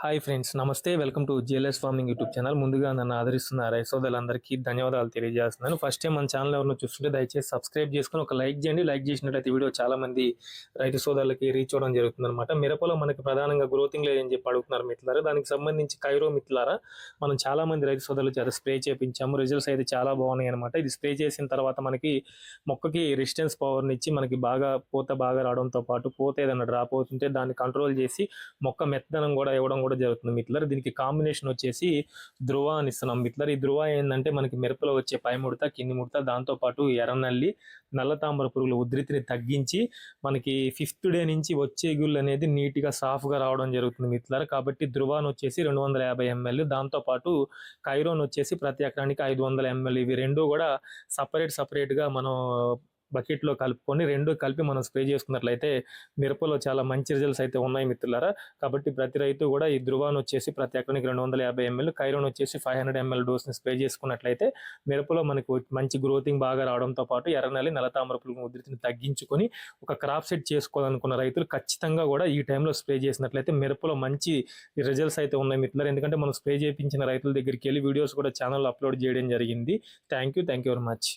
Hi friends, నమస్తే. Welcome to GLS farming YouTube channel. ముందుగా నన్ను ఆదరిస్తున్న రైతు సోదరులందరికీ ధన్యవాదాలు తెలియజేస్తున్నాను. ఫస్ట్ టైం మన ఛానల్ ఎవరిని చూస్తుంటే దయచేసి సబ్స్క్రైబ్ చేసుకుని ఒక లైక్ చేయండి. లైక్ చేసినట్లయితే వీడియో చాలా మంది రైతు సోదరులకి రీచ్ అవ్వడం జరుగుతుంది అనమాట. మిరపలో మనకి ప్రధానంగా గ్రోతింగ్ లేదని చెప్పి అడుగుతున్నారు మిత్రులారా. దానికి సంబంధించి కైరో మిత్రులారా మనం చాలా మంది రైతు సోదరులు చేత స్ప్రే చేయించాము. రిజల్ట్స్ అయితే చాలా బాగున్నాయి అనమాట. ఇది స్ప్రే చేసిన తర్వాత మనకి మొక్కకి రెసిస్టెన్స్ పవర్ని ఇచ్చి మనకి పూత బాగా రావడంతో పాటు పూత ఏదైనా డ్రాప్ అవుతుంటే దాన్ని కంట్రోల్ చేసి మొక్క మెత్తదనం కూడా ఇవ్వడం కూడా జరుగుతుంది మిత్రులారా. దీనికి కాంబినేషన్ వచ్చేసి ధృవ అని ఇస్తున్నాం మిత్రులారా. ఈ ధృవ ఏంటంటే మనకి మిరపలో వచ్చే పై ముడత, కింది ముడత, దాంతో పాటు ఎర్రనల్లి, నల్ల తామర పురుగుల ఉధృతిని తగ్గించి మనకి 5th డే నుంచి వచ్చే గుళ్ళు అనేది నీట్గా సాఫ్గా రావడం జరుగుతుంది మిత్రులారా. కాబట్టి ధృవాన్ వచ్చేసి 250 ml, దాంతో పాటు కైరోన్ వచ్చేసి ప్రతి ఎకరానికి 500 ml. ఇవి రెండు కూడా సపరేట్గా మనం బకెట్లో కలుపుకొని రెండు కలిపి మనం స్ప్రే చేసుకున్నట్లయితే మిరపలో చాలా మంచి రిజల్ట్స్ అయితే ఉన్నాయి మిత్రులారా. కాబట్టి ప్రతి రైతు కూడా ఈ ధృవాన్ వచ్చేసి ప్రతి ఎకరానికి 250 ml, కైరోన్ వచ్చేసి 500 ml డోస్ని స్ప్రే చేసుకున్నట్లయితే మిరపలో మనకు మంచి గ్రోతింగ్ బాగా రావడంతో పాటు ఎర్రనల్లి, నల్ల తామర పురుగు ఉధృతిని తగ్గించుకొని ఒక క్రాప్ సెట్ చేసుకోవాలనుకున్న రైతులు ఖచ్చితంగా కూడా ఈ టైంలో స్ప్రే చేసినట్లయితే మిరపలో మంచి రిజల్ట్స్ అయితే ఉన్నాయి మిత్రులారా. ఎందుకంటే మనం స్ప్రే చేయించిన రైతుల దగ్గరికి వెళ్ళి వీడియోస్ కూడా ఛానల్లో అప్లోడ్ చేయడం జరిగింది. Thank you very much.